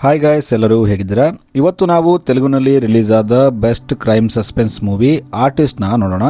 Hi guys, ಎಲ್ಲರೂ ಹೇಗಿದ್ದೀರಾ? ಇವತ್ತು ನಾವು ತೆಲುಗುನಲ್ಲಿ ರಿಲೀಸ್ ಆದ best crime suspense movie artist ನ ನೋಡೋಣ.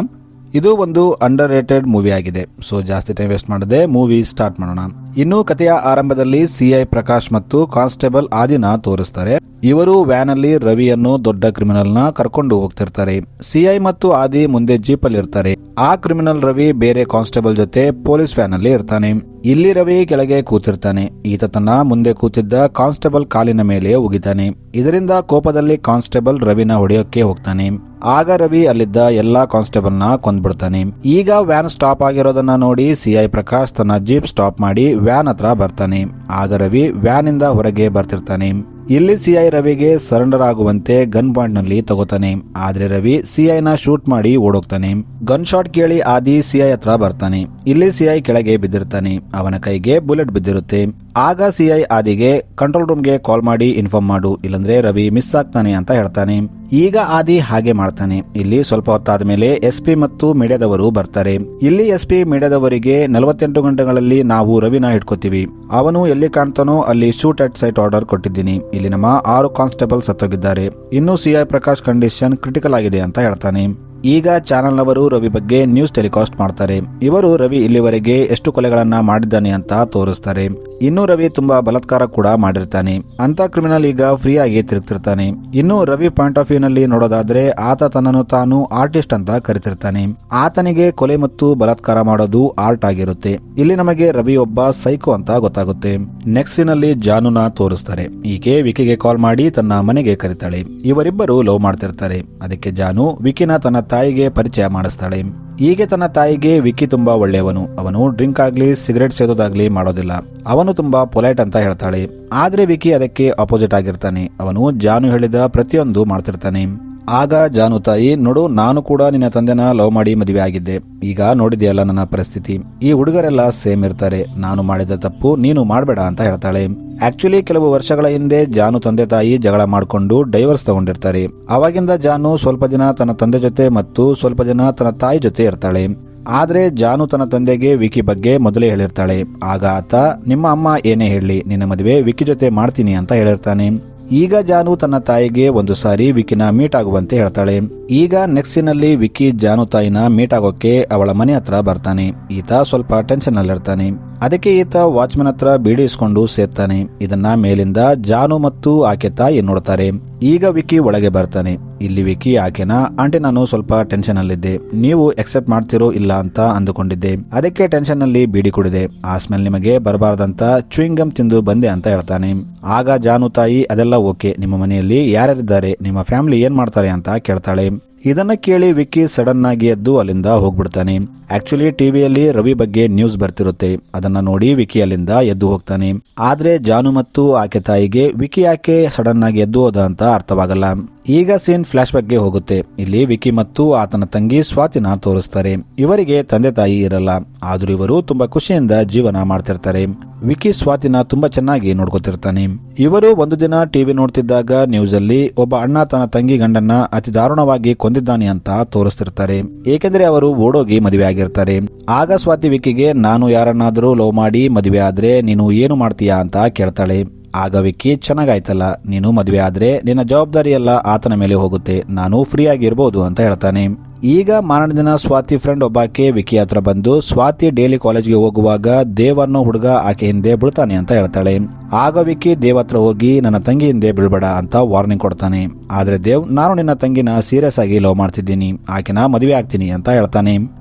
ಇದು ಒಂದು ಅಂಡರ್ ರೇಟೆಡ್ ಮೂವಿ ಆಗಿದೆ. ಸೊ ಜಾಸ್ತಿ ಟೈಮ್ ವೇಸ್ಟ್ ಮಾಡದೆ ಮೂವಿ ಸ್ಟಾರ್ಟ್ ಮಾಡೋಣ. ಇನ್ನು ಕಥೆಯ ಆರಂಭದಲ್ಲಿ ಸಿಐ ಪ್ರಕಾಶ್ ಮತ್ತು ಕಾನ್ಸ್ಟೇಬಲ್ ಆದಿನ ತೋರಿಸ್ತಾರೆ. ಇವರು ವ್ಯಾನ್ ಅಲ್ಲಿ ರವಿಯನ್ನು ದೊಡ್ಡ ಕ್ರಿಮಿನಲ್ ನ ಕರ್ಕೊಂಡು ಹೋಗ್ತಿರ್ತಾರೆ. ಸಿಐ ಮತ್ತು ಆದಿ ಮುಂದೆ ಜೀಪ್ ಅಲ್ಲಿ ಇರ್ತಾರೆ. ಆ ಕ್ರಿಮಿನಲ್ ರವಿ ಬೇರೆ ಕಾನ್ಸ್ಟೇಬಲ್ ಜೊತೆ ಪೊಲೀಸ್ ವ್ಯಾನ್ ಅಲ್ಲಿ ಇರ್ತಾನೆ. ಇಲ್ಲಿ ರವಿ ಕೆಳಗೆ ಕೂತಿರ್ತಾನೆ. ಈತ ತನ್ನ ಮುಂದೆ ಕೂತಿದ್ದ ಕಾನ್ಸ್ಟೇಬಲ್ ಕಾಲಿನ ಮೇಲೆ ಉಗಿತಾನೆ. ಇದರಿಂದ ಕೋಪದಲ್ಲಿ ಕಾನ್ಸ್ಟೇಬಲ್ ರವಿನ ಹೊಡೆಯೋಕೆ ಹೋಗ್ತಾನೆ. ಆಗ ರವಿ ಅಲ್ಲಿದ್ದ ಎಲ್ಲಾ ಕಾನ್ಸ್ಟೇಬಲ್ ನ ಕೊಂದ್ಬಿಡ್ತಾನೆ. ಈಗ ವ್ಯಾನ್ ಸ್ಟಾಪ್ ಆಗಿರೋದನ್ನ ನೋಡಿ ಸಿಐ ಪ್ರಕಾಶ್ ತನ್ನ ಜೀಪ್ ಸ್ಟಾಪ್ ಮಾಡಿ ವ್ಯಾನ್ ಹತ್ರ ಬರ್ತಾನೆ. ಆಗ ರವಿ ವ್ಯಾನ್ ಇಂದ ಹೊರಗೆ ಬರ್ತಿರ್ತಾನೆ. ಇಲ್ಲಿ ಸಿಐ ರವಿಗೆ ಸರೆಂಡರ್ ಆಗುವಂತೆ ಗನ್ ಪಾಯಿಂಟ್ ನಲ್ಲಿ ತಗೋತಾನೆ. ಆದ್ರೆ ರವಿ ಸಿಐ ನ ಶೂಟ್ ಮಾಡಿ ಓಡೋಗ್ತಾನೆ. ಗನ್ ಶಾಟ್ ಕೇಳಿ ಆದಿ ಸಿಐ ಹತ್ರ ಬರ್ತಾನೆ. ಇಲ್ಲಿ ಸಿಐ ಕೆಳಗೆ ಬಿದ್ದಿರ್ತಾನೆ. ಅವನ ಕೈಗೆ ಬುಲೆಟ್ ಬಿದ್ದಿರುತ್ತೆ. ಆಗ ಸಿಐ ಆದಿಗೆ ಕಂಟ್ರೋಲ್ ರೂಮ್ ಗೆ ಕಾಲ್ ಮಾಡಿ ಇನ್ಫಾರ್ಮ್ ಮಾಡು, ಇಲ್ಲಂದ್ರೆ ರವಿ ಮಿಸ್ ಆಗ್ತಾನೆ ಅಂತ ಹೇಳ್ತಾನೆ. ಈಗ ಆದಿ ಹಾಗೆ ಮಾಡ್ತಾನೆ. ಇಲ್ಲಿ ಸ್ವಲ್ಪ ಹೊತ್ತಾದ ಮೇಲೆ ಎಸ್ಪಿ ಮತ್ತು ಮೀಡಿಯಾದವರು ಬರ್ತಾರೆ. ಇಲ್ಲಿ ಎಸ್ಪಿ ಮೀಡಿಯಾದವರಿಗೆ 48 ಗಂಟೆಗಳಲ್ಲಿ ನಾವು ರವಿನ ಹಿಡ್ಕೋತೀವಿ, ಅವನು ಎಲ್ಲಿ ಕಾಣ್ತಾನೋ ಅಲ್ಲಿ ಶೂಟ್ ಅಟ್ ಸೈಟ್ ಆರ್ಡರ್ ಕೊಟ್ಟಿದ್ದೀನಿ. ಇಲ್ಲಿ ನಮ್ಮ 6 ಕಾನ್ಸ್ಟೇಬಲ್ ಸತ್ತೋಗಿದ್ದಾರೆ. ಇನ್ನು ಸಿಐ ಪ್ರಕಾಶ್ ಕಂಡೀಷನ್ ಕ್ರಿಟಿಕಲ್ ಆಗಿದೆ ಅಂತ ಹೇಳ್ತಾನೆ. ಈಗ ಚಾನೆಲ್ ನವರು ರವಿ ಬಗ್ಗೆ ನ್ಯೂಸ್ ಟೆಲಿಕಾಸ್ಟ್ ಮಾಡ್ತಾರೆ. ಇವರು ರವಿ ಇಲ್ಲಿವರೆಗೆ ಎಷ್ಟು ಕೊಲೆಗಳನ್ನ ಮಾಡಿದ್ದಾನೆ ಅಂತ ತೋರಿಸ್ತಾರೆ. ಇನ್ನು ರವಿ ತುಂಬಾ ಬಲಾತ್ಕಾರ ಕೂಡ ಮಾಡಿರ್ತಾನೆ. ಅಂತ ಕ್ರಿಮಿನಲ್ ಈಗ ಫ್ರೀ ಆಗಿ ತಿರುಗ್ತಿರ್ತಾನೆ. ಇನ್ನು ರವಿ ಪಾಯಿಂಟ್ ಆಫ್ ವ್ಯೂ ನಲ್ಲಿ ನೋಡೋದಾದ್ರೆ ಆತ ತನ್ನನ್ನು ತಾನು ಆರ್ಟಿಸ್ಟ್ ಅಂತ ಕರಿತಿರ್ತಾನೆ. ಆತನಿಗೆ ಕೊಲೆ ಮತ್ತು ಬಲಾತ್ಕಾರ ಮಾಡೋದು ಆರ್ಟ್ ಆಗಿರುತ್ತೆ. ಇಲ್ಲಿ ನಮಗೆ ರವಿ ಒಬ್ಬ ಸೈಕೋ ಅಂತ ಗೊತ್ತಾಗುತ್ತೆ. ನೆಕ್ಸ್ಟ್ ಸೀನ್ ಅಲ್ಲಿ ಜಾನುನ ತೋರಿಸ್ತಾರೆ. ಈಕೆ ವಿಕಿಗೆ ಕಾಲ್ ಮಾಡಿ ತನ್ನ ಮನೆಗೆ ಕರೀತಾಳೆ. ಇವರಿಬ್ಬರು ಲವ್ ಮಾಡ್ತಿರ್ತಾರೆ. ಅದಕ್ಕೆ ಜಾನು ವಿಕಿನ ತನ್ನ ತಾಯಿಗೆ ಪರಿಚಯ ಮಾಡಿಸ್ತಾಳೆ. ಹೀಗೆ ತನ್ನ ತಾಯಿಗೆ ವಿಕಿ ತುಂಬಾ ಒಳ್ಳೆಯವನು, ಅವನು ಡ್ರಿಂಕ್ ಆಗ್ಲಿ ಸಿಗರೆಟ್ ಸೇದೋದಾಗ್ಲಿ ಮಾಡೋದಿಲ್ಲ, ಅವನು ತುಂಬಾ ಪೊಲೈಟ್ ಅಂತ ಹೇಳ್ತಾಳೆ. ಆದ್ರೆ ವಿಕಿ ಅದಕ್ಕೆ ಅಪೋಸಿಟ್ ಆಗಿರ್ತಾನೆ. ಅವನು ಜಾನು ಹೇಳಿದ ಪ್ರತಿಯೊಂದು ಮಾಡ್ತಿರ್ತಾನೆ. ಆಗ ಜಾನು ತಾಯಿ, ನೋಡು, ನಾನು ಕೂಡ ನಿನ್ನ ತಂದೆನ ಲವ್ ಮಾಡಿ ಮದುವೆ ಆಗಿದ್ದೆ. ಈಗ ನೋಡಿದೆಯಲ್ಲ ನನ್ನ ಪರಿಸ್ಥಿತಿ, ಈ ಹುಡುಗರೆಲ್ಲ ಸೇಮ್ ಇರ್ತಾರೆ, ನಾನು ಮಾಡಿದ ತಪ್ಪು ನೀನು ಮಾಡಬೇಡ ಅಂತ ಹೇಳ್ತಾಳೆ. ಆಕ್ಚುಲಿ ಕೆಲವು ವರ್ಷಗಳ ಹಿಂದೆ ಜಾನು ತಂದೆ ತಾಯಿ ಜಗಳ ಮಾಡಿಕೊಂಡು ಡೈವರ್ಸ್ ತಗೊಂಡಿರ್ತಾರೆ. ಅವಾಗಿಂದ ಜಾನು ಸ್ವಲ್ಪ ದಿನ ತನ್ನ ತಂದೆ ಜೊತೆ ಮತ್ತು ಸ್ವಲ್ಪ ದಿನ ತನ್ನ ತಾಯಿ ಜೊತೆ ಇರ್ತಾಳೆ. ಆದ್ರೆ ಜಾನು ತನ್ನ ತಂದೆಗೆ ವಿಕಿ ಬಗ್ಗೆ ಮೊದಲೇ ಹೇಳಿರ್ತಾಳೆ. ಆಗ ಆತ, ನಿಮ್ಮ ಅಮ್ಮ ಏನೇ ಹೇಳಿ ನಿನ್ನ ಮದುವೆ ವಿಕಿ ಜೊತೆ ಮಾಡ್ತೀನಿ ಅಂತ ಹೇಳಿರ್ತಾನೆ. ಈಗ ಜಾನು ತನ್ನ ತಾಯಿಗೆ ಒಂದು ಸಾರಿ ವಿಕಿನ ಮೀಟ್ ಆಗುವಂತೆ ಹೇಳ್ತಾಳೆ. ಈಗ ನೆಕ್ಸ್ಟ್ ಸೀನ್ ಅಲ್ಲಿ ವಿಕಿ ಜಾನು ತಾಯಿನ ಮೀಟ್ ಆಗೋಕೆ ಅವಳ ಮನೆ ಹತ್ರ ಬರ್ತಾನೆ. ಈತ ಸ್ವಲ್ಪ ಟೆನ್ಷನ್ ನಲ್ಲಿರ್ತಾನೆ. ಅದಕ್ಕೆ ಈತ ವಾಚ್ಮನ್ ಹತ್ರ ಬೀಡಿ ಇಸ್ಕೊಂಡು ಸೇರ್ತಾನೆ. ಇದನ್ನ ಮೇಲಿಂದ ಜಾನು ಮತ್ತು ಆಕೆ ತಾಯಿ ನೋಡ್ತಾರೆ. ಈಗ ವಿಕಿ ಒಳಗೆ ಬರ್ತಾನೆ. ಇಲ್ಲಿ ವಿಕಿ ಆಕೆನ, ಆಂಟಿ ನಾನು ಸ್ವಲ್ಪ ಟೆನ್ಷನ್ ಅಲ್ಲಿದ್ದೆ, ನೀವು ಎಕ್ಸೆಪ್ಟ್ ಮಾಡ್ತಿರೋ ಇಲ್ಲ ಅಂತ ಅಂದುಕೊಂಡಿದ್ದೆ, ಅದಕ್ಕೆ ಟೆನ್ಷನ್ ನಲ್ಲಿ ಬೀಡಿ ಕುಡಿದೆ, ಆ ಸ್ಮೆಲ್ ನಿಮಗೆ ಬರಬಾರ್ದಂತ ಚೂಯಿಂಗ್ ಗಮ್ ತಿಂದು ಬಂದೆ ಅಂತ ಹೇಳ್ತಾನೆ. ಆಗ ಜಾನು ತಾಯಿ, ಅದೆಲ್ಲ ಓಕೆ, ನಿಮ್ಮ ಮನೆಯಲ್ಲಿ ಯಾರ್ಯಾರಿದ್ದಾರೆ, ನಿಮ್ಮ ಫ್ಯಾಮಿಲಿ ಏನ್ ಮಾಡ್ತಾರೆ ಅಂತ ಕೇಳ್ತಾಳೆ. ಇದನ್ನ ಕೇಳಿ ವಿಕ್ಕಿ ಸಡನ್ ಆಗಿ ಎದ್ದು ಅಲ್ಲಿಂದ ಹೋಗ್ಬಿಡ್ತಾನೆ. ಆಕ್ಚುಲಿ ಟಿವಿಯಲ್ಲಿ ರವಿ ಬಗ್ಗೆ ನ್ಯೂಸ್ ಬರ್ತಿರುತ್ತೆ. ಅದನ್ನ ನೋಡಿ ವಿಕಿ ಅಲ್ಲಿಂದ ಎದ್ದು ಹೋಗ್ತಾನೆ. ಆದ್ರೆ ಜಾನು ಮತ್ತು ಆಕೆ ತಾಯಿಗೆ ವಿಕಿ ಯಾಕೆ ಸಡನ್ ಆಗಿ ಎದ್ದು ಹೋದ ಅಂತ ಅರ್ಥವಾಗಲ್ಲ. ಈಗ ಸೀನ್ ಫ್ಲಾಶ್ ಬ್ಯಾಕ್ಗೆ ಹೋಗುತ್ತೆ. ಇಲ್ಲಿ ವಿಕಿ ಮತ್ತು ಆತನ ತಂಗಿ ಸ್ವಾತಿನ ತೋರಿಸ್ತಾರೆ. ಇವರಿಗೆ ತಂದೆ ತಾಯಿ ಇರಲ್ಲ, ಆದ್ರೂ ಇವರು ತುಂಬಾ ಖುಷಿಯಿಂದ ಜೀವನ ಮಾಡ್ತಿರ್ತಾರೆ. ವಿಕಿ ಸ್ವಾತಿನ ತುಂಬಾ ಚೆನ್ನಾಗಿ ನೋಡ್ಕೊತಿರ್ತಾನೆ. ಇವರು ಒಂದು ದಿನ ಟಿವಿ ನೋಡ್ತಿದ್ದಾಗ ನ್ಯೂಸ್ ಅಲ್ಲಿ ಒಬ್ಬ ಅಣ್ಣ ತನ್ನ ತಂಗಿ ಗಂಡನ್ನ ಅತಿ ದಾರುಣವಾಗಿ ಕೊಂದಿದ್ದಾನೆ ಅಂತ ತೋರಿಸ್ತಿರ್ತಾರೆ. ಏಕೆಂದ್ರೆ ಅವರು ಓಡೋಗಿ ಮದುವೆ ಆಗಿರ್ತಾರೆ. ಆಗ ಸ್ವಾತಿ ವಿಕಿಗೆ, ನಾನು ಯಾರನ್ನಾದ್ರೂ ಲವ್ ಮಾಡಿ ಮದುವೆ ಆದ್ರೆ ನೀನು ಏನು ಮಾಡ್ತೀಯಾ ಅಂತ ಕೇಳ್ತಾಳೆ. ಆಗ ವಿಕ್ಕಿ, ಚೆನ್ನಾಗಾಯ್ತಲ್ಲ, ನೀನು ಮದುವೆ ಆದ್ರೆ ನಿನ್ನ ಜವಾಬ್ದಾರಿ ಎಲ್ಲ ಆತನ ಮೇಲೆ ಹೋಗುತ್ತೆ, ನಾನು ಫ್ರೀ ಆಗಿರ್ಬೋದು ಅಂತ ಹೇಳ್ತಾನೆ. ಈಗ ಮಾರನೇ ದಿನ ಸ್ವಾತಿ ಫ್ರೆಂಡ್ ಒಬ್ಬಾಕೆ ವಿಕಿ ಹತ್ರ ಬಂದು, ಸ್ವಾತಿ ಡೈಲಿ ಕಾಲೇಜ್ಗೆ ಹೋಗುವಾಗ ದೇವ್ ಅನ್ನೋ ಹುಡುಗ ಆಕೆ ಹಿಂದೆ ಬೀಳ್ತಾನೆ ಅಂತ ಹೇಳ್ತಾಳೆ. ಆಗ ವಿಕಿ ದೇವ್ ಹತ್ರ ಹೋಗಿ, ನನ್ನ ತಂಗಿ ಹಿಂದೆ ಬೀಳ್ಬೇಡ ಅಂತ ವಾರ್ನಿಂಗ್ ಕೊಡ್ತಾನೆ. ಆದ್ರೆ ದೇವ್, ನಾನು ನಿನ್ನ ತಂಗಿನ ಸೀರಿಯಸ್ ಆಗಿ ಲವ್ ಮಾಡ್ತಿದ್ದೀನಿ, ಆಕೆನ ಮದುವೆ ಆಗ್ತೀನಿ ಅಂತ ಹೇಳ್ತಾನೆ.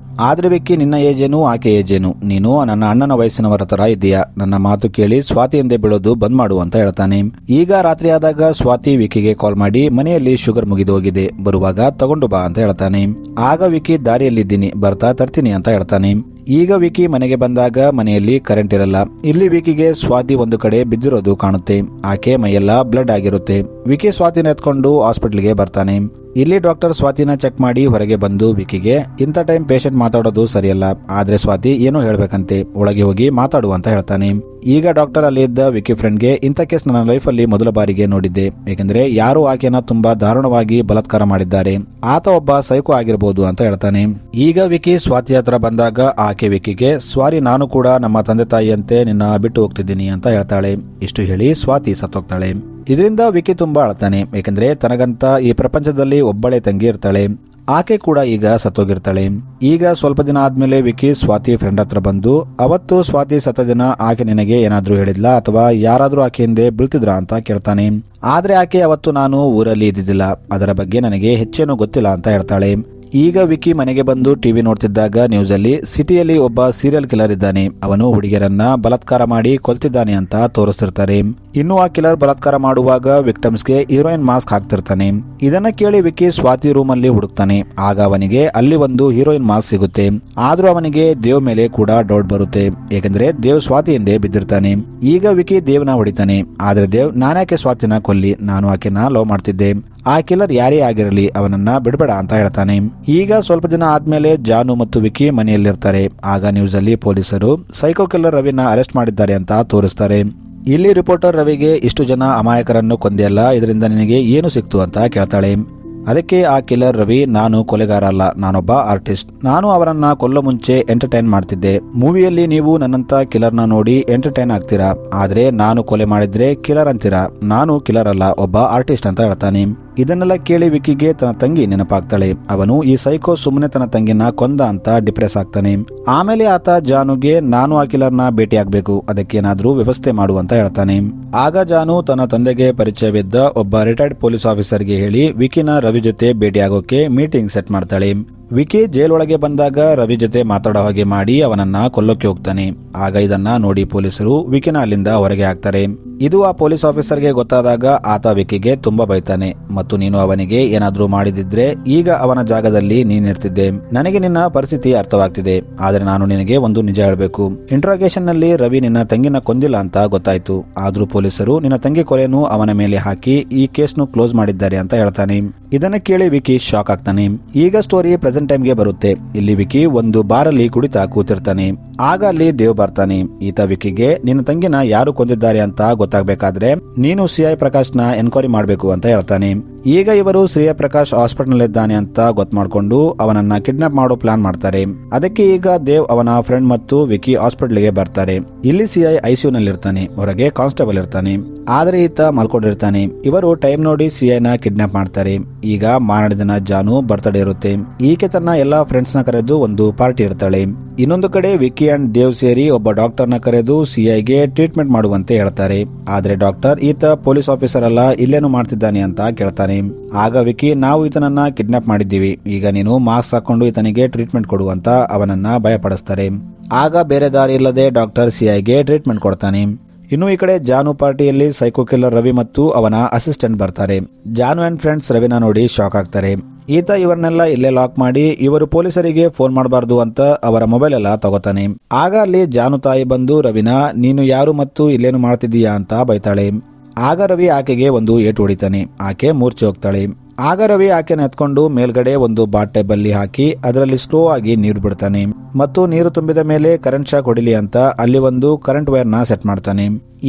ಆದ್ರೆ ವಿಕ್ಕಿ, ನಿನ್ನ ಏಜೇನು ಆಕೆ ಏಜೇನು, ನೀನು ನನ್ನ ಅಣ್ಣನ ವಯಸ್ಸಿನವರ ತರ ಇದೆಯಾ, ನನ್ನ ಮಾತು ಕೇಳಿ ಸ್ವಾತಿ ಹಿಂದೆ ಬೀಳೋದು ಬಂದ್ ಮಾಡು ಅಂತ ಹೇಳ್ತಾನೆ. ಈಗ ರಾತ್ರಿ ಆದಾಗ ಸ್ವಾತಿ ವಿಕಿಗೆ ಕಾಲ್ ಮಾಡಿ, ಮನೆಯಲ್ಲಿ ಶುಗರ್ ಮುಗಿದು ಹೋಗಿದೆ, ಬರುವಾಗ ತಗೊಂಡು ಬಾ ಅಂತ ಹೇಳ್ತಾನೆ. ಆಗ ವಿಕಿ, ದಾರಿಯಲ್ಲಿದ್ದೀನಿ, ಬರ್ತಾ ತರ್ತೀನಿ ಅಂತ ಹೇಳ್ತಾನೆ. ಈಗ ವಿಕಿ ಮನೆಗೆ ಬಂದಾಗ ಮನೆಯಲ್ಲಿ ಕರೆಂಟ್ ಇರಲ್ಲ. ಇಲ್ಲಿ ವಿಕಿಗೆ ಸ್ವಾತಿ ಒಂದು ಕಡೆ ಬಿದ್ದಿರೋದು ಕಾಣುತ್ತೆ. ಆಕೆ ಮೈಯೆಲ್ಲ ಬ್ಲಡ್ ಆಗಿರುತ್ತೆ. ವಿಕಿ ಸ್ವಾತಿನ ಎತ್ಕೊಂಡು ಹಾಸ್ಪಿಟಲ್ಗೆ ಬರ್ತಾನೆ. ಇಲ್ಲಿ ಡಾಕ್ಟರ್ ಸ್ವಾತಿನ ಚೆಕ್ ಮಾಡಿ ಹೊರಗೆ ಬಂದು ವಿಕಿಗೆ, ಇಂಥ ಟೈಮ್ ಪೇಷಂಟ್ ಮಾತಾಡೋದು ಸರಿಯಲ್ಲ, ಆದ್ರೆ ಸ್ವಾತಿ ಏನೋ ಹೇಳ್ಬೇಕಂತೆ, ಒಳಗೆ ಹೋಗಿ ಮಾತಾಡು ಅಂತ ಹೇಳ್ತಾನೆ. ಈಗ ಡಾಕ್ಟರ್ ಅಲ್ಲಿ ಇದ್ದ ವಿಕಿ ಫ್ರೆಂಡ್ಗೆ, ಇಂಥ ಕೇಸ್ ನನ್ನ ಲೈಫ್ ಅಲ್ಲಿ ಮೊದಲ ಬಾರಿಗೆ ನೋಡಿದ್ದೆ, ಏಕೆಂದ್ರೆ ಯಾರು ಆಕೆನ ತುಂಬಾ ದಾರುಣವಾಗಿ ಬಲಾತ್ಕಾರ ಮಾಡಿದ್ದಾರೆ, ಆತ ಒಬ್ಬ ಸೈಕೋ ಆಗಿರಬಹುದು ಅಂತ ಹೇಳ್ತಾನೆ. ಈಗ ವಿಕಿ ಸ್ವಾತಿ ಹತ್ರ ಬಂದಾಗ ಆಕೆ ವಿಕಿಗೆ, ಸಾರಿ, ನಾನು ಕೂಡ ನಮ್ಮ ತಂದೆ ತಾಯಿಯಂತೆ ನಿನ್ನ ಬಿಟ್ಟು ಹೋಗ್ತಿದ್ದೀನಿ ಅಂತ ಹೇಳ್ತಾಳೆ. ಇಷ್ಟು ಹೇಳಿ ಸ್ವಾತಿ ಸತ್ತೋಗ್ತಾಳೆ. ಇದರಿಂದ ವಿಕಿ ತುಂಬಾ ಅಳ್ತಾನೆ, ಏಕೆಂದ್ರೆ ತನಗಂತ ಈ ಪ್ರಪಂಚದಲ್ಲಿ ಒಬ್ಬಳೇ ತಂಗಿ ಇರ್ತಾಳೆ. ಆಕೆ ಕೂಡ ಈಗ ಸತ್ತೋಗಿರ್ತಾಳೆ. ಈಗ ಸ್ವಲ್ಪ ದಿನ ಆದ್ಮೇಲೆ ವಿಕಿ ಸ್ವಾತಿ ಫ್ರೆಂಡ್ ಹತ್ರ ಬಂದು, ಅವತ್ತು ಸ್ವಾತಿ ಸತ್ತ ದಿನ ಆಕೆ ನಿನಗೆ ಏನಾದ್ರೂ ಹೇಳಿದ್ಲಾ ಅಥವಾ ಯಾರಾದ್ರೂ ಆಕೆ ಹಿಂದೆ ಬೀಳ್ತಿದ್ರ ಅಂತ ಕೇಳ್ತಾನೆ. ಆದ್ರೆ ಆಕೆ ಅವತ್ತು ನಾನು ಊರಲ್ಲಿ ಇದ್ದಿದ್ದಿಲ್ಲ, ಅದರ ಬಗ್ಗೆ ನನಗೆ ಹೆಚ್ಚೇನು ಗೊತ್ತಿಲ್ಲ ಅಂತ ಹೇಳ್ತಾಳೆ. ಈಗ ವಿಕಿ ಮನೆಗೆ ಬಂದು ಟಿವಿ ನೋಡ್ತಿದ್ದಾಗ ನ್ಯೂಸ್ ಅಲ್ಲಿ ಸಿಟಿಯಲ್ಲಿ ಒಬ್ಬ ಸೀರಿಯಲ್ ಕಿಲ್ಲರ್ ಇದ್ದಾನೆ, ಅವನು ಹುಡುಗಿಯರನ್ನ ಬಲಾತ್ಕಾರ ಮಾಡಿ ಕೊಲ್ತಿದ್ದಾನೆ ಅಂತ ತೋರಿಸ್ತಿರ್ತಾರೆ. ಇನ್ನು ಆ ಕಿಲ್ಲರ್ ಬಲಾತ್ಕಾರ ಮಾಡುವಾಗ ವಿಕ್ಟಮ್ಸ್ಗೆ ಹೀರೋಯಿನ್ ಮಾಸ್ಕ್ ಹಾಕ್ತಿರ್ತಾನೆ. ಇದನ್ನ ಕೇಳಿ ವಿಕಿ ಸ್ವಾತಿ ರೂಮ್ ಅಲ್ಲಿ ಹುಡುಕ್ತಾನೆ. ಆಗ ಅವನಿಗೆ ಅಲ್ಲಿ ಒಂದು ಹೀರೋಯಿನ್ ಮಾಸ್ಕ್ ಸಿಗುತ್ತೆ. ಆದ್ರೂ ಅವನಿಗೆ ದೇವ್ ಮೇಲೆ ಕೂಡ ಡೌಟ್ ಬರುತ್ತೆ, ಏಕೆಂದ್ರೆ ದೇವ್ ಸ್ವಾತಿ ಹಿಂದೆ ಬಿದ್ದಿರ್ತಾನೆ. ಈಗ ವಿಕಿ ದೇವ್ನ ಹೊಡಿತಾನೆ. ಆದ್ರೆ ದೇವ್, ನಾನ್ಯಾಕೆ ಸ್ವಾತಿನ ಕೊಲ್ಲಿ, ನಾನು ಆಕೆನ ಲವ್ ಮಾಡ್ತಿದ್ದೆ, ಆ ಕಿಲ್ಲರ್ ಯಾರೇ ಆಗಿರಲಿ ಅವನನ್ನ ಬಿಡಬೇಡ ಅಂತ ಹೇಳ್ತಾನೆ. ಈಗ ಸ್ವಲ್ಪ ದಿನ ಆದ್ಮೇಲೆ ಜಾನು ಮತ್ತು ವಿಕಿ ಮನೆಯಲ್ಲಿರ್ತಾರೆ. ಆಗ ನ್ಯೂಸ್ ಅಲ್ಲಿ ಪೊಲೀಸರು ಸೈಕೋ ಕಿಲ್ಲರ್ ರವಿನ ಅರೆಸ್ಟ್ ಮಾಡಿದ್ದಾರೆ ಅಂತ ತೋರಿಸ್ತಾರೆ. ಇಲ್ಲಿ ರಿಪೋರ್ಟರ್ ರವಿಗೆ, ಇಷ್ಟು ಜನ ಅಮಾಯಕರನ್ನು ಕೊಂದೆಯಲ್ಲ, ಇದರಿಂದ ನಿನಗೆ ಏನು ಸಿಕ್ತು ಅಂತ ಕೇಳ್ತಾಳೆ. ಅದಕ್ಕೆ ಆ ಕಿಲ್ಲರ್ ರವಿ, ನಾನು ಕೊಲೆಗಾರ ಅಲ್ಲ, ನಾನೊಬ್ಬ ಆರ್ಟಿಸ್ಟ್, ನಾನು ಅವರನ್ನ ಕೊಲ್ಲೋ ಮುಂಚೆ ಎಂಟರ್ಟೈನ್ ಮಾಡ್ತಿದ್ದೆ. ಮೂವಿಯಲ್ಲಿ ನೀವು ನನ್ನಂತ ಕಿಲ್ಲರ್ನ ನೋಡಿ ಎಂಟರ್ಟೈನ್ ಆಗ್ತೀರಾ, ಆದ್ರೆ ನಾನು ಕೊಲೆ ಮಾಡಿದ್ರೆ ಕಿಲ್ಲರ್ ಅಂತೀರಾ, ನಾನು ಕಿಲ್ಲರ್ ಅಲ್ಲ, ಒಬ್ಬ ಆರ್ಟಿಸ್ಟ್ ಅಂತ ಹೇಳ್ತಾನೆ. ಇದನ್ನೆಲ್ಲ ಕೇಳಿ ವಿಕಿಗೆ ತನ್ನ ತಂಗಿ ನೆನಪಾಗ್ತಾಳೆ. ಅವನು ಈ ಸೈಕೋ ಸುಮ್ಮನೆ ತನ್ನ ತಂಗಿನ ಕೊಂದ ಅಂತ ಡಿಪ್ರೆಸ್ ಆಗ್ತಾನೆ. ಆಮೇಲೆ ಆತ ಜಾನುಗೆ, ನಾನು ಆ ಕಿಲ್ಲರ್ನ ಭೇಟಿ ಆಗ್ಬೇಕು, ಅದಕ್ಕೇನಾದ್ರೂ ವ್ಯವಸ್ಥೆ ಮಾಡು ಅಂತ ಹೇಳ್ತಾನೆ. ಆಗ ಜಾನು ತನ್ನ ತಂದೆಗೆ ಪರಿಚಯವಿದ್ದ ಒಬ್ಬ ರಿಟೈರ್ಡ್ ಪೊಲೀಸ್ ಆಫೀಸರ್ಗೆ ಹೇಳಿ ವಿಕಿನ ರವಿ ಜೊತೆ ಭೇಟಿಯಾಗೋಕೆ ಮೀಟಿಂಗ್ ಸೆಟ್ ಮಾಡ್ತಾಳೆ. ವಿಕಿ ಜೈಲೊಳಗೆ ಬಂದಾಗ ರವಿ ಜೊತೆ ಮಾತಾಡೋ ಹಾಗೆ ಮಾಡಿ ಅವನನ್ನ ಕೊಲ್ಲೋಕೆ ಹೋಗ್ತಾನೆ. ಆಗ ಇದನ್ನ ನೋಡಿ ಪೊಲೀಸರು ವಿಕಿನ ಅಲ್ಲಿಂದ ಹೊರಗೆ ಹಾಕ್ತಾರೆ. ಇದು ಆ ಪೊಲೀಸ್ ಆಫೀಸರ್ಗೆ ಗೊತ್ತಾದಾಗ ಆತ ವಿಕಿಗೆ ತುಂಬಾ ಬೈತಾನೆ. ಮತ್ತು ನೀನು ಅವನಿಗೆ ಏನಾದ್ರೂ ಮಾಡಿದಿದ್ರೆ ಈಗ ಅವನ ಜಾಗದಲ್ಲಿ ನೀನಿರ್ತಿದ್ದೆ, ನನಗೆ ನಿನ್ನ ಪರಿಸ್ಥಿತಿ ಅರ್ಥವಾಗ್ತಿದೆ, ಆದ್ರೆ ನಾನು ನಿನಗೆ ಒಂದು ನಿಜ ಹೇಳ್ಬೇಕು. ಇಂಟ್ರಾಗೇಷನ್ ನಲ್ಲಿ ರವಿ ನಿನ್ನ ತಂಗಿನ ಕೊಂದಿಲ್ಲ ಅಂತ ಗೊತ್ತಾಯ್ತು, ಆದ್ರೂ ಪೊಲೀಸರು ನಿನ್ನ ತಂಗಿ ಕೊಲೆನು ಅವನ ಮೇಲೆ ಹಾಕಿ ಈ ಕೇಸ್ನು ಕ್ಲೋಸ್ ಮಾಡಿದ್ದಾರೆ ಅಂತ ಹೇಳ್ತಾನೆ. ಇದನ್ನ ಕೇಳಿ ವಿಕಿ ಶಾಕ್ ಆಗ್ತಾನೆ. ಈಗ ಸ್ಟೋರಿ ಪ್ರೆಸೆಂಟ್ ಟೈಮ್ಗೆ ಬರುತ್ತೆ. ಇಲ್ಲಿ ವಿಕಿ ಒಂದು ಬಾರಲ್ಲಿ ಕುಡಿತಾ ಕೂತಿರ್ತಾನೆ. ಆಗ ಅಲ್ಲಿ ದೇವ್ ಬರ್ತಾನೆ. ಈತ ವಿಕಿಗೆ, ನಿನ್ನ ತಂಗಿನ ಯಾರು ಕೊಂದಿದ್ದಾರೆ ಅಂತ ಗೊತ್ತಾಗಬೇಕಾದ್ರೆ ನೀನು ಸಿಐ ಪ್ರಕಾಶ್ನ ಎನ್ಕ್ವೈರಿ ಮಾಡಬೇಕು ಅಂತ ಹೇಳ್ತಾನೆ. ಈಗ ಇವರು ಸಿಐ ಪ್ರಕಾಶ್ ಹಾಸ್ಪಿಟಲ್ ಇದ್ದಾನೆ ಅಂತ ಗೊತ್ತು ಮಾಡ್ಕೊಂಡು ಅವನನ್ನ ಕಿಡ್ನಾಪ್ ಮಾಡೋ ಪ್ಲಾನ್ ಮಾಡ್ತಾರೆ. ಅದಕ್ಕೆ ಈಗ ದೇವ್ ಅವನ ಫ್ರೆಂಡ್ ಮತ್ತು ವಿಕಿ ಹಾಸ್ಪಿಟಲ್ಗೆ ಬರ್ತಾರೆ. ಇಲ್ಲಿ ಸಿಐ ಐಸಿಯು ನಲ್ಲಿ ಇರ್ತಾನೆ, ಹೊರಗೆ ಕಾನ್ಸ್ಟೇಬಲ್ ಇರ್ತಾನೆ, ಆದ್ರೆ ಈತ ಮಲ್ಕೊಂಡಿರ್ತಾನೆ. ಇವರು ಟೈಮ್ ನೋಡಿ ಸಿಐನ ಕಿಡ್ನಾಪ್ ಮಾಡ್ತಾರೆ. ಈಗ ಮಾರನೇ ದಿನ ಜಾನು ಬರ್ತ್ಡೇ ಇರುತ್ತೆ. ಈಕೆ ತನ್ನ ಎಲ್ಲಾ ಫ್ರೆಂಡ್ಸ್ ನ ಕರೆದು ಒಂದು ಪಾರ್ಟಿ ಇರ್ತಾಳೆ. ಇನ್ನೊಂದು ಕಡೆ ವಿಕಿ ಅಂಡ್ ದೇವ್ ಸೇರಿ ಒಬ್ಬ ಡಾಕ್ಟರ್ ನ ಕರೆದು ಸಿಐಗೆ ಟ್ರೀಟ್ಮೆಂಟ್ ಮಾಡುವಂತೆ ಹೇಳ್ತಾರೆ. ಆದ್ರೆ ಡಾಕ್ಟರ್, ಈತ ಪೊಲೀಸ್ ಆಫೀಸರ್ ಅಲ್ಲ, ಇಲ್ಲೇನು ಮಾಡ್ತಿದ್ದಾನೆ ಅಂತ ಕೇಳ್ತಾನೆ. ಆಗ ವಿಕಿ, ನಾವು ಈತನನ್ನ ಕಿಡ್ನಾಪ್ ಮಾಡಿದ್ದೀವಿ, ಈಗ ನೀನು ಮಾಸ್ಕ್ ಹಾಕೊಂಡು ಈತನಿಗೆ ಟ್ರೀಟ್ಮೆಂಟ್ ಕೊಡು ಅಂತ ಅವನನ್ನ ಭಯಪಡಿಸ್ತಾರೆ. ಆಗ ಬೇರೆ ದಾರಿ ಇಲ್ಲದೆ ಡಾಕ್ಟರ್ ಸಿಐಗೆ ಟ್ರೀಟ್ಮೆಂಟ್ ಕೊಡ್ತಾನೆ. ಇನ್ನು ಈ ಕಡೆ ಜಾನು ಪಾರ್ಟಿಯಲ್ಲಿ ಸೈಕೋ ಕಿಲ್ಲರ್ ರವಿ ಮತ್ತು ಅವನ ಅಸಿಸ್ಟೆಂಟ್ ಬರ್ತಾರೆ. ಜಾನು ಅಂಡ್ ಫ್ರೆಂಡ್ಸ್ ರವಿನ ನೋಡಿ ಶಾಕ್ ಆಗ್ತಾರೆ. ಈತ ಇವರನ್ನೆಲ್ಲ ಇಲ್ಲೇ ಲಾಕ್ ಮಾಡಿ ಇವರು ಪೊಲೀಸರಿಗೆ ಫೋನ್ ಮಾಡಬಾರ್ದು ಅಂತ ಅವರ ಮೊಬೈಲ್ ಎಲ್ಲ ತಗೋತಾನೆ. ಆಗ ಅಲ್ಲಿ ಜಾನು ತಾಯಿ ಬಂದು, ರವಿನ ನೀನು ಯಾರು ಮತ್ತು ಇಲ್ಲೇನು ಮಾಡ್ತಿದ್ದೀಯಾ ಅಂತ ಬೈತಾಳೆ. ಆಗ ರವಿ ಆಕೆಗೆ ಒಂದು ಏಟು ಹೊಡಿತಾನೆ. ಆಕೆ ಮೂರ್ಛೆ ಹೋಗ್ತಾಳೆ. ಆಗ ರವಿ ಆಕೆನ ಎತ್ಕೊಂಡು ಮೇಲ್ಗಡೆ ಒಂದು ಬಾತ್ ಟೈಪ್ ಅಲ್ಲಿ ಹಾಕಿ ಅದರಲ್ಲಿ ಸ್ಲೋ ಆಗಿ ನೀರು ಬಿಡ್ತಾನೆ ಮತ್ತು ನೀರು ತುಂಬಿದ ಮೇಲೆ ಕರೆಂಟ್ ಶಾಕ್ ಹೊಡಿಲಿ ಅಂತ ಅಲ್ಲಿ ಒಂದು ಕರೆಂಟ್ ವೈರ್ ನ ಸೆಟ್ ಮಾಡ್ತಾನೆ.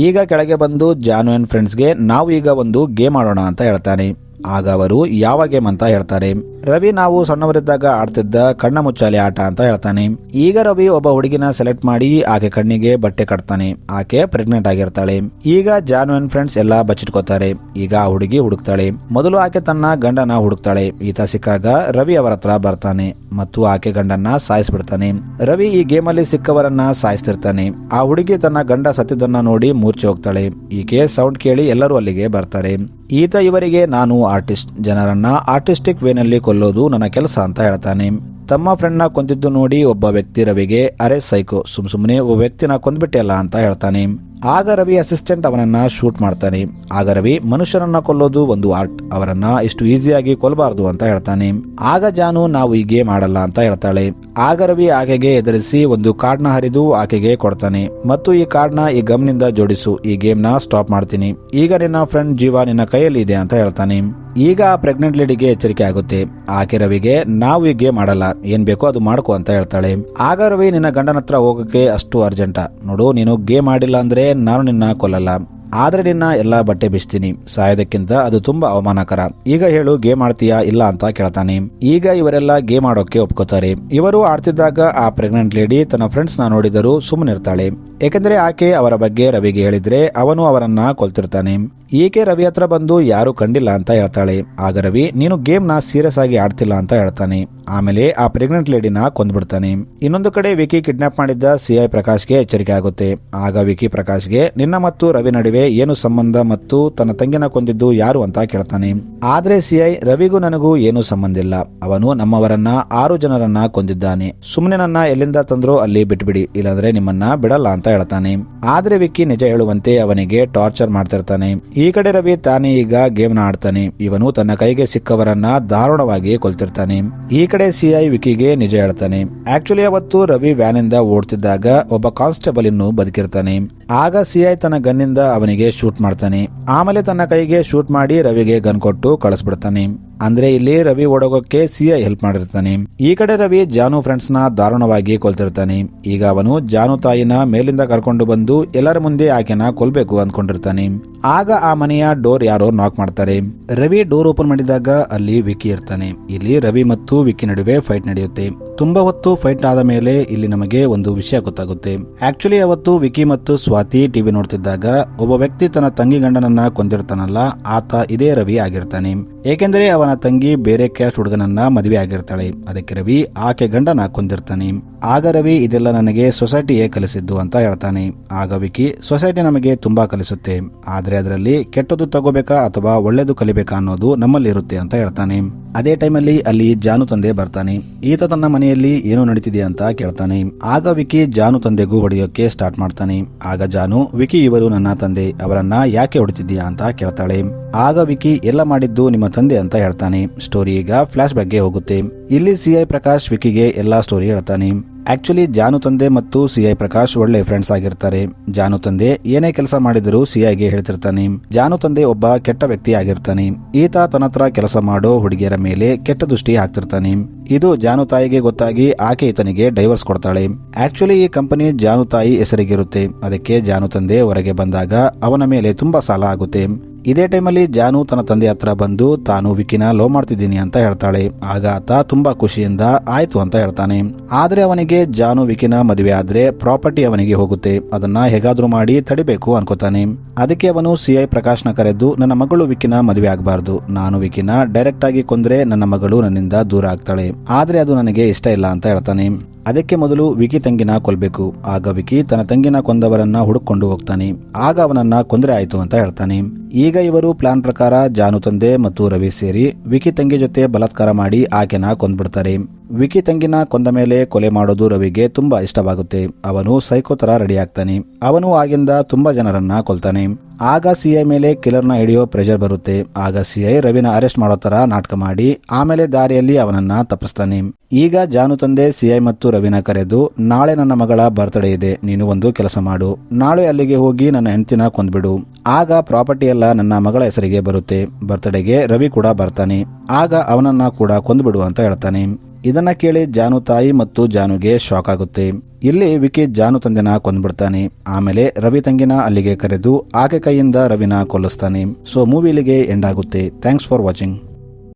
ಈಗ ಕೆಳಗೆ ಬಂದು ಜಾನು ಅಂಡ್ ಫ್ರೆಂಡ್ಸ್ಗೆ, ನಾವು ಈಗ ಒಂದು ಗೇಮ್ ಆಡೋಣ ಅಂತ ಹೇಳ್ತಾನೆ. ಆಗ ಅವರು ಯಾವ ಗೇಮ್ ಅಂತ ಹೇಳ್ತಾರೆ. ರವಿ, ನಾವು ಸಣ್ಣವರಿದ್ದಾಗ ಆಡ್ತಿದ್ದ ಕಣ್ಣ ಮುಚ್ಚಾಲೆ ಆಟ ಅಂತ ಹೇಳ್ತಾನೆ. ಈಗ ರವಿ ಒಬ್ಬ ಹುಡುಗಿನ ಸೆಲೆಕ್ಟ್ ಮಾಡಿ ಆಕೆ ಕಣ್ಣಿಗೆ ಬಟ್ಟೆ ಕಟ್ತಾನೆ. ಆಕೆ ಪ್ರೆಗ್ನೆಂಟ್ ಆಗಿರ್ತಾಳೆ. ಈಗ ಜಾನು ಅಂಡ್ ಫ್ರೆಂಡ್ಸ್ ಎಲ್ಲ ಬಚ್ಚಿಟ್ಕೋತಾರೆ. ಈಗ ಆ ಹುಡುಗಿ ಹುಡುಕ್ತಾಳೆ. ಮೊದಲು ಆಕೆ ತನ್ನ ಗಂಡನ ಹುಡುಕ್ತಾಳೆ. ಈತ ಸಿಕ್ಕಾಗ ರವಿ ಅವರ ಹತ್ರ ಬರ್ತಾನೆ ಮತ್ತು ಆಕೆ ಗಂಡನ್ನ ಸಾಯಿಸ್ಬಿಡ್ತಾನೆ. ರವಿ ಈ ಗೇಮ್ ಅಲ್ಲಿ ಸಿಕ್ಕವರನ್ನ ಸಾಯಿಸ್ತಿರ್ತಾನೆ. ಆ ಹುಡುಗಿ ತನ್ನ ಗಂಡ ಸತ್ತಿದ್ದನ್ನ ನೋಡಿ ಮೂರ್ಛೆ ಹೋಗ್ತಾಳೆ. ಈಕೆ ಸೌಂಡ್ ಕೇಳಿ ಎಲ್ಲರೂ ಅಲ್ಲಿಗೆ ಬರ್ತಾರೆ. ಈತ ಇವರಿಗೆ, ನಾನು ಆರ್ಟಿಸ್ಟ್, ಜನರನ್ನ ಆರ್ಟಿಸ್ಟಿಕ್ ವೇನಲ್ಲಿ ಕೊಲ್ಲೋದು ನನ್ನ ಕೆಲಸ ಅಂತ ಹೇಳ್ತಾನೆ. ತಮ್ಮ ಫ್ರೆಂಡ್ ನ ಕೊಂದಿದ್ದು ನೋಡಿ ಒಬ್ಬ ವ್ಯಕ್ತಿ ರವಿಗೆ, ಅರೆ ಸೈಕೋ, ಸುಮ್ನೆ ಒಬ್ಬ ವ್ಯಕ್ತಿನ ಕೊಂದ್ಬಿಟ್ಟೆಲ್ಲ ಅಂತ ಹೇಳ್ತಾನೆ. ಆಗ ರವಿ ಅಸಿಸ್ಟೆಂಟ್ ಅವನನ್ನ ಶೂಟ್ ಮಾಡ್ತಾನೆ. ಆಗ ರವಿ, ಮನುಷ್ಯರನ್ನ ಕೊಲ್ಲೋದು ಒಂದು ಆರ್ಟ್, ಅವರನ್ನ ಇಷ್ಟು ಈಸಿಯಾಗಿ ಕೊಲ್ಲಬಾರದು ಅಂತ ಹೇಳ್ತಾನೆ. ಆಗ ಜಾನು, ನಾವು ಈ ಗೇಮ್ ಆಡಲ್ಲ ಅಂತ ಹೇಳ್ತಾಳೆ. ಆಗ ರವಿ ಆಕೆಗೆ ಎದುರಿಸಿ ಒಂದು ಕಾರ್ಡ್ ನ ಹರಿದು ಆಕೆಗೆ ಕೊಡ್ತಾನೆ ಮತ್ತು ಈ ಕಾರ್ಡ್ ನ ಈ ಗಮ್ನಿಂದ ಜೋಡಿಸು, ಈ ಗೇಮ್ ನ ಸ್ಟಾಪ್ ಮಾಡ್ತೀನಿ, ಈಗ ನಿನ್ನ ಫ್ರೆಂಡ್ ಜೀವ ನಿನ್ನ ಕೈಯಲ್ಲಿ ಇದೆ ಅಂತ ಹೇಳ್ತಾನೆ. ಈಗ ಆ ಪ್ರೆಗ್ನೆಂಟ್ ಲೇಡಿಗೆ ಎಚ್ಚರಿಕೆ ಆಗುತ್ತೆ. ಆಕೆ ರವಿಗೆ, ನಾವು ಈ ಗೇಮ್ ಆಡಲ್ಲ, ಏನ್ ಬೇಕೋ ಅದು ಮಾಡ್ಕೋ ಅಂತ ಹೇಳ್ತಾಳೆ. ಆಗ ರವಿ, ನಿನ್ನ ಗಂಡನ ಹತ್ರ ಹೋಗಕ್ಕೆ ಅಷ್ಟು ಅರ್ಜೆಂಟಾ? ನೋಡು, ನೀನು ಗೇಮ್ ಆಡಿಲ್ಲ ಅಂದ್ರೆ ನಾನು ನಿನ್ನ ಕೊಲ್ಲಲ್ಲ. ಆದ್ರೆ ನಿನ್ನ ಎಲ್ಲಾ ಬಟ್ಟೆ ಬಿಚ್ತೀನಿ, ಸಾಯೋದಕ್ಕಿಂತ ಅದು ತುಂಬಾ ಅವಮಾನಕರ. ಈಗ ಹೇಳು, ಗೇಮ್ ಆಡ್ತೀಯಾ ಇಲ್ಲ ಅಂತ ಕೇಳ್ತಾನೆ. ಈಗ ಇವರೆಲ್ಲ ಗೇಮ್ ಆಡೋಕೆ ಒಪ್ಕೋತಾರೆ. ಇವರು ಆಡ್ತಿದ್ದಾಗ ಆ ಪ್ರೆಗ್ನೆಂಟ್ ಲೇಡಿ ತನ್ನ ಫ್ರೆಂಡ್ಸ್ ನ ನೋಡಿದರೂ ಸುಮ್ಮನಿರ್ತಾಳೆ. ಏಕೆಂದ್ರೆ ಆಕೆ ಅವರ ಬಗ್ಗೆ ರವಿಗೆ ಹೇಳಿದ್ರೆ ಅವನು ಅವರನ್ನ ಕೊಲ್ತಿರ್ತಾನೆ. ಈಕೆ ರವಿ ಹತ್ರ ಬಂದು ಯಾರು ಕಂಡಿಲ್ಲ ಅಂತ ಹೇಳ್ತಾಳೆ. ಆಗ ರವಿ, ನೀನು ಗೇಮ್ ನ ಸೀರಿಯಸ್ ಆಗಿ ಆಡ್ತಿಲ್ಲ ಅಂತ ಹೇಳ್ತಾನೆ. ಆಮೇಲೆ ಆ ಪ್ರೆಗ್ನೆಂಟ್ ಲೇಡಿನ ಕೊಂದ್ಬಿಡ್ತಾನೆ. ಇನ್ನೊಂದು ಕಡೆ ವಿಕಿ ಕಿಡ್ನಾಪ್ ಮಾಡಿದ್ದ ಸಿಐ ಪ್ರಕಾಶ್ಗೆ ಎಚ್ಚರಿಕೆ ಆಗುತ್ತೆ. ಆಗ ವಿಕಿ ಪ್ರಕಾಶ್ಗೆ ನಿನ್ನ ಮತ್ತು ರವಿ ನಡುವೆ ಏನು ಸಂಬಂಧ ಮತ್ತು ತನ್ನ ತಂಗಿನ ಕೊಂದಿದ್ದು ಯಾರು ಅಂತ ಕೇಳ್ತಾನೆ. ಆದ್ರೆ ಸಿಐ, ರವಿಗೂ ನನಗೂ ಏನು ಸಂಬಂಧ ಇಲ್ಲ, ಅವನು ನಮ್ಮವರನ್ನ 6 ಜನರನ್ನ ಕೊಂದಿದ್ದಾನೆ. ಸುಮ್ಮನೆ ನನ್ನ ಎಲ್ಲಿಂದ ತಂದ್ರೂ ಅಲ್ಲಿ ಬಿಟ್ಬಿಡಿ, ಇಲ್ಲಾಂದ್ರೆ ನಿಮ್ಮನ್ನ ಬಿಡಲ್ಲ ಅಂತ ಹೇಳ್ತಾನೆ. ಆದ್ರೆ ವಿಕ್ಕಿ ನಿಜ ಹೇಳುವಂತೆ ಅವನಿಗೆ ಟಾರ್ಚರ್ ಮಾಡ್ತಿರ್ತಾನೆ. ಈ ಕಡೆ ರವಿ ತಾನೇ ಈಗ ಗೇಮ್ ನ ಆಡ್ತಾನೆ. ಇವನು ತನ್ನ ಕೈಗೆ ಸಿಕ್ಕವರನ್ನ ದಾರುಣವಾಗಿ ಕೊಲ್ತಿರ್ತಾನೆ. ಈ ಕಡೆ ಸಿಐ ವಿಕಿಗೆ ನಿಜ ಹೇಳ್ತಾನೆ. ಆಕ್ಚುಲಿ ಅವತ್ತು ರವಿ ವ್ಯಾನ್ ಇಂದ ಓಡ್ತಿದ್ದಾಗ ಒಬ್ಬ ಕಾನ್ಸ್ಟೇಬಲ್ ಇನ್ನು ಬದುಕಿರ್ತಾನೆ. ಆಗ ಸಿಐ ತನ್ನ ಗನ್ನಿಂದ ಅವನಿಗೆ ಶೂಟ್ ಮಾಡ್ತಾನೆ. ಆಮೇಲೆ ತನ್ನ ಕೈಗೆ ಶೂಟ್ ಮಾಡಿ ರವಿಗೆ ಗನ್ ಕೊಟ್ಟು ಕಳಿಸ್ಬಿಡ್ತಾನೆ. ಅಂದ್ರೆ ಇಲ್ಲಿ ರವಿ ಓಡೋಗೋಕೆ ಸಿಐ ಹೆಲ್ಪ್ ಮಾಡಿರ್ತಾನೆ. ಈ ಕಡೆ ರವಿ ಜಾನು ಫ್ರೆಂಡ್ಸ್ ನ ದಾರುಣವಾಗಿ ಕೊಲ್ತಿರ್ತಾನೆ. ಈಗ ಅವನು ಜಾನು ತಾಯಿನ ಮೇಲಿಂದ ಕರ್ಕೊಂಡು ಬಂದು ಎಲ್ಲರ ಮುಂದೆ ಆಕೆನ ಕೊಲ್ಬೇಕು ಅಂದ್ಕೊಂಡಿರ್ತಾನೆ. ಆಗ ಆ ಮನೆಯ ಡೋರ್ ಯಾರೋ ನಾಕ್ ಮಾಡ್ತಾರೆ. ರವಿ ಡೋರ್ ಓಪನ್ ಮಾಡಿದಾಗ ಅಲ್ಲಿ ವಿಕಿ ಇರ್ತಾನೆ. ಇಲ್ಲಿ ರವಿ ಮತ್ತು ವಿಕಿ ನಡುವೆ ಫೈಟ್ ನಡೆಯುತ್ತೆ. ತುಂಬಾ ಹೊತ್ತು ಫೈಟ್ ಆದ ಮೇಲೆ ಇಲ್ಲಿ ನಮಗೆ ಒಂದು ವಿಷಯ ಗೊತ್ತಾಗುತ್ತೆ. ಆಕ್ಚುಲಿ ಅವತ್ತು ವಿಕಿ ಮತ್ತು ಸ್ವಾತಿ ಟಿವಿ ನೋಡ್ತಿದ್ದಾಗ ಒಬ್ಬ ವ್ಯಕ್ತಿ ತನ್ನ ತಂಗಿ ಗಂಡನನ್ನ ಕೊಂದಿರ್ತಾನಲ್ಲ, ಆತ ಇದೇ ರವಿ ಆಗಿರ್ತಾನೆ. ಏಕೆಂದರೆ ಅವನ ತಂಗಿ ಬೇರೆ ಕ್ಯಾಸ್ಟ್ ಹುಡುಗನನ್ನ ಮದುವೆ ಆಗಿರ್ತಾಳೆ. ಅದಕ್ಕೆ ರವಿ ಆಕೆ ಗಂಡನ ಕೊಂದಿರ್ತಾನೆ. ಆಗ ರವಿ ಇದೆಲ್ಲ ನನಗೆ ಸೊಸೈಟಿಯೇ ಕಲಿಸಿದ್ದು ಅಂತ ಹೇಳ್ತಾನೆ. ಆಗ ವಿಕಿ, ಸೊಸೈಟಿ ನಮಗೆ ತುಂಬಾ ಕಲಿಸುತ್ತೆ, ಆದ್ರೆ ಅದರಲ್ಲಿ ಕೆಟ್ಟದ್ದು ತಗೋಬೇಕಾ ಅಥವಾ ಒಳ್ಳೇದು ಕಲಿಬೇಕಾ ಅನ್ನೋದು ನಮ್ಮಲ್ಲಿ ಇರುತ್ತೆ ಅಂತ ಹೇಳ್ತಾನೆ. ಅದೇ ಟೈಮಲ್ಲಿ ಅಲ್ಲಿ ಜಾನು ತಂದೆ ಬರ್ತಾನೆ. ಈತ ತನ್ನ ಮನೆಯಲ್ಲಿ ಏನು ನಡೀತಿದೆ ಅಂತ ಕೇಳ್ತಾನೆ. ಆಗ ವಿಕಿ ಜಾನು ತಂದೆಗೂ ಹೊಡೆಯೋಕೆ ಸ್ಟಾರ್ಟ್ ಮಾಡ್ತಾನೆ. ಆಗ ಜಾನು, ವಿಕಿ ಇವರು ನನ್ನ ತಂದೆ, ಅವರನ್ನ ಯಾಕೆ ಹೊಡಿತಿದ್ಯಾ ಅಂತ ಕೇಳ್ತಾಳೆ. ಆಗ ವಿಕಿ, ಎಲ್ಲ ಮಾಡಿದ್ದು ನಿಮ್ಮ ತಂದೆ ಅಂತ ಹೇಳ್ತಾನೆ. ಸ್ಟೋರಿ ಈಗ ಫ್ಲಾಶ್ ಬ್ಯಾಕ್ಗೆ ಹೋಗುತ್ತೆ. ಇಲ್ಲಿ ಸಿಐ ಪ್ರಕಾಶ್ ವಿಕಿಗೆ ಎಲ್ಲಾ ಸ್ಟೋರಿ ಹೇಳ್ತಾನೆ. ಆಕ್ಚುಲಿ ಜಾನು ತಂದೆ ಮತ್ತು ಸಿಐ ಪ್ರಕಾಶ್ ಒಳ್ಳೆ ಫ್ರೆಂಡ್ಸ್ ಆಗಿರ್ತಾರೆ. ಜಾನು ತಂದೆ ಏನೇ ಕೆಲಸ ಮಾಡಿದರೂ ಸಿಐಗೆ ಹೇಳ್ತಿರ್ತಾನೆ. ಜಾನು ತಂದೆ ಒಬ್ಬ ಕೆಟ್ಟ ವ್ಯಕ್ತಿ ಆಗಿರ್ತಾನೆ. ಈತ ತನ್ನ ಹತ್ರ ಕೆಲಸ ಮಾಡೋ ಹುಡುಗಿಯರ ಮೇಲೆ ಕೆಟ್ಟ ದೃಷ್ಟಿ ಹಾಕ್ತಿರ್ತಾನೆ. ಇದು ಜಾನು ತಾಯಿಗೆ ಗೊತ್ತಾಗಿ ಆಕೆ ಈತನಿಗೆ ಡೈವರ್ಸ್ ಕೊಡ್ತಾಳೆ. ಆಕ್ಚುಲಿ ಈ ಕಂಪನಿ ಜಾನು ತಾಯಿ ಹೆಸರಿಗಿರುತ್ತೆ. ಅದಕ್ಕೆ ಜಾನು ತಂದೆ ಹೊರಗೆ ಬಂದಾಗ ಅವನ ಮೇಲೆ ತುಂಬಾ ಸಾಲ ಆಗುತ್ತೆ. ಇದೇ ಟೈಮಲ್ಲಿ ಜಾನು ತನ್ನ ತಂದೆ ಹತ್ರ ಬಂದು ತಾನು ವಿಕಿನ ಲವ್ ಮಾಡ್ತಿದ್ದೀನಿ ಅಂತ ಹೇಳ್ತಾಳೆ. ಆಗ ಆತ ತುಂಬಾ ಖುಷಿಯಿಂದ ಆಯ್ತು ಅಂತ ಹೇಳ್ತಾನೆ. ಆದ್ರೆ ಅವನಿಗೆ ಜಾನು ವಿಕಿನ ಮದುವೆ ಆದ್ರೆ ಪ್ರಾಪರ್ಟಿ ಅವನಿಗೆ ಹೋಗುತ್ತೆ, ಅದನ್ನ ಹೇಗಾದ್ರೂ ಮಾಡಿ ತಡಿಬೇಕು ಅನ್ಕೋತಾನೆ. ಅದಕ್ಕೆ ಅವನು ಸಿಐ ಪ್ರಕಾಶ್ನ ಕರೆದು, ನನ್ನ ಮಗಳು ವಿಕಿನ ಮದುವೆ ಆಗಬಾರ್ದು, ನಾನು ವಿಕಿನ ಡೈರೆಕ್ಟ್ ಆಗಿ ಕೊಂದ್ರೆ ನನ್ನ ಮಗಳು ನನ್ನಿಂದ ದೂರ ಆಗ್ತಾಳೆ, ಆದ್ರೆ ಅದು ನನಗೆ ಇಷ್ಟ ಇಲ್ಲ ಅಂತ ಹೇಳ್ತಾನೆ. ಅದಕ್ಕೆ ಮೊದಲು ವಿಕಿ ತಂಗಿನ ಕೊಲ್ಬೇಕು. ಆಗ ವಿಕಿ ತನ್ನ ತಂಗಿನ ಕೊಂದವರನ್ನ ಹುಡುಕೊಂಡು ಹೋಗ್ತಾನೆ. ಆಗ ಅವನನ್ನ ಕೊಂದ್ರೆ ಆಯ್ತು ಅಂತ ಹೇಳ್ತಾನೆ. ಈಗ ಇವರು ಪ್ಲಾನ್ ಪ್ರಕಾರ ಜಾನು ತಂದೆ ಮತ್ತು ರವಿ ಸೇರಿ ವಿಕಿ ತಂಗಿ ಜೊತೆ ಬಲಾತ್ಕಾರ ಮಾಡಿ ಆಕೆನ ಕೊಂದ್ಬಿಡ್ತಾರೆ. ವಿಕಿ ತಂಗಿನ ಕೊಂದ ಮೇಲೆ ಕೊಲೆ ಮಾಡೋದು ರವಿಗೆ ತುಂಬಾ ಇಷ್ಟವಾಗುತ್ತೆ. ಅವನು ಸೈಕೋ ತರ ರೆಡಿ ಆಗ್ತಾನೆ. ಅವನು ಆಗಿಂದ ತುಂಬಾ ಜನರನ್ನ ಕೊಲ್ತಾನೆ. ಆಗ ಸಿಐ ಮೇಲೆ ಕಿಲ್ಲರ್ನ ಹಿಡಿಯೋ ಪ್ರೆಷರ್ ಬರುತ್ತೆ. ಆಗ ಸಿಐ ರವಿನ ಅರೆಸ್ಟ್ ಮಾಡೋ ತರ ನಾಟಕ ಮಾಡಿ ಆಮೇಲೆ ದಾರಿಯಲ್ಲಿ ಅವನನ್ನ ತಪ್ಪಿಸ್ತಾನೆ. ಈಗ ಜಾನು ತಂದೆ ಸಿಐ ಮತ್ತು ರವಿನ ಕರೆದು, ನಾಳೆ ನನ್ನ ಮಗಳ ಬರ್ತ್ಡೇ ಇದೆ, ನೀನು ಒಂದು ಕೆಲಸ ಮಾಡು, ನಾಳೆ ಅಲ್ಲಿಗೆ ಹೋಗಿ ನನ್ನ ಹೆಂಡತಿನ ಕೊಂದ್ಬಿಡು, ಆಗ ಪ್ರಾಪರ್ಟಿ ಎಲ್ಲ ನನ್ನ ಮಗಳ ಹೆಸರಿಗೆ ಬರುತ್ತೆ. ಬರ್ತ್ಡೇಗೆ ರವಿ ಕೂಡ ಬರ್ತಾನೆ, ಆಗ ಅವನನ್ನ ಕೂಡ ಕೊಂದ್ಬಿಡು ಅಂತ ಹೇಳ್ತಾನೆ. ಇದನ್ನ ಕೇಳಿ ಜಾನು ತಾಯಿ ಮತ್ತು ಜಾನುಗೆ ಶಾಕ್ ಆಗುತ್ತೆ. ಇಲ್ಲಿ ವಿಕಿ ಜಾನು ತಂದೆನ ಕೊಂದ್ಬಿಡ್ತಾನೆ. ಆಮೇಲೆ ರವಿ ತಂಗಿನ ಅಲ್ಲಿಗೆ ಕರೆದು ಆಕೆ ಕೈಯಿಂದ ರವಿನ ಕೊಲ್ಲಿಸ್ತಾನೆ. ಸೊ ಮೂವಿ ಇಲ್ಲಿಗೆ ಎಂಡ್ ಆಗುತ್ತೆ. Thanks for watching.